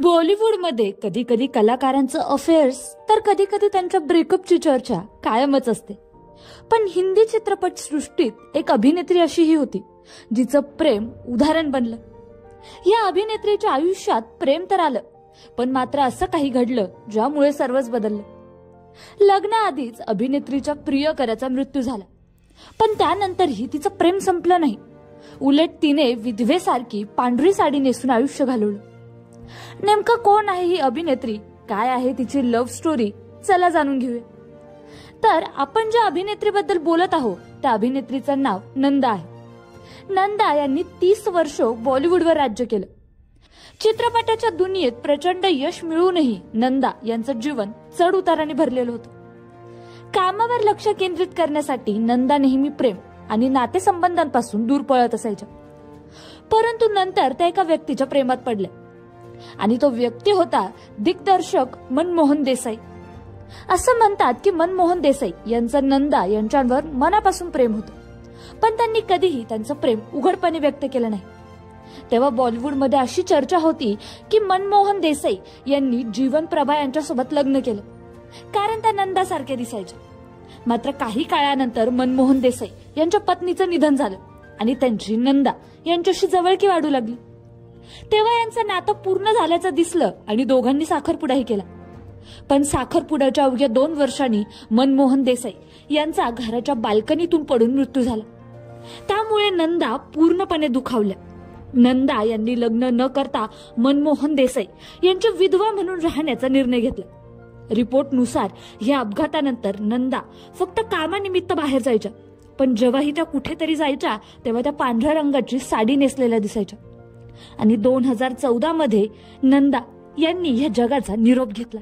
बॉलिवूडमध्ये कधी कधी कलाकारांचं अफेअर्स तर कधी कधी त्यांच्या ब्रेकअपची चर्चा कायमच असते. पण हिंदी चित्रपट सृष्टीत एक अभिनेत्री अशीही होती जिचं प्रेम उदाहरण बनलं. या अभिनेत्रीच्या आयुष्यात प्रेम तर आलं, पण मात्र असं काही घडलं ज्यामुळे सर्वच बदललं. लग्नाआधीच अभिनेत्रीच्या प्रियकराचा मृत्यू झाला, पण त्यानंतरही तिचं प्रेम संपलं नाही. उलट तिने विधवेसारखी पांढरी साडी नेसून आयुष्य घालवलं. नेमकं कोण आहे ही अभिनेत्री, काय आहे तिची लव्ह स्टोरी, चला जाणून घेऊया. तर आपण ज्या अभिनेत्रीबद्दल बोलत आहोत त्या अभिनेत्रीचं नाव नंदा आहे. नंदा यांनी 30 वर्ष बॉलिवूडवर राज्य केलं. चित्रपटाच्या दुनियेत प्रचंड यश मिळूनही नंदा यांचं जीवन चढ उताराने भरलेलं होतं. कामावर लक्ष केंद्रित करण्यासाठी नंदा नेहमी प्रेम आणि नातेसंबंधांपासून दूर पळत असायच्या. परंतु नंतर त्या एका व्यक्तीच्या प्रेमात पडल्या आणि तो व्यक्ती होता दिग्दर्शक मनमोहन देसाई. असं म्हणतात की मनमोहन देसाई यांचं नंदा यांच्यावर मनापासून प्रेम होतं, पण त्यांनी कधीही त्यांचं प्रेम उघडपणे व्यक्त केलं नाही. तेव्हा बॉलिवूडमध्ये अशी चर्चा होती की मनमोहन देसाई यांनी जीवन प्रभा यांच्यासोबत लग्न केलं, कारण त्या नंदासारखे दिसायच्या. मात्र काही काळानंतर मनमोहन देसाई यांच्या पत्नीचं निधन झालं आणि त्यांची नंदा यांच्याशी जवळकी वाढू लागली. तेव्हा यांचं नातं पूर्ण झाल्याचं दिसलं आणि दोघांनी साखरपुडाही केला. पण साखरपुड्याच्या अवघ्या 2 वर्षांनी मनमोहन देसाई यांचा घराच्या बाल्कनीतून पडून मृत्यू झाला. त्यामुळे नंदा पूर्णपणे दुखावल्या. नंदा यांनी लग्न न करता मनमोहन देसाई यांची विधवा म्हणून राहण्याचा निर्णय घेतला. रिपोर्टनुसार या अपघातानंतर नंदा फक्त कामानिमित्त बाहेर जायच्या, पण जेव्हाही त्या कुठेतरी जायच्या तेव्हा त्या पांढऱ्या रंगाची साडी नेसलेल्या दिसायच्या. आणि 2014 मध्ये नंदा यांनी या जगाचा निरोप घेतला.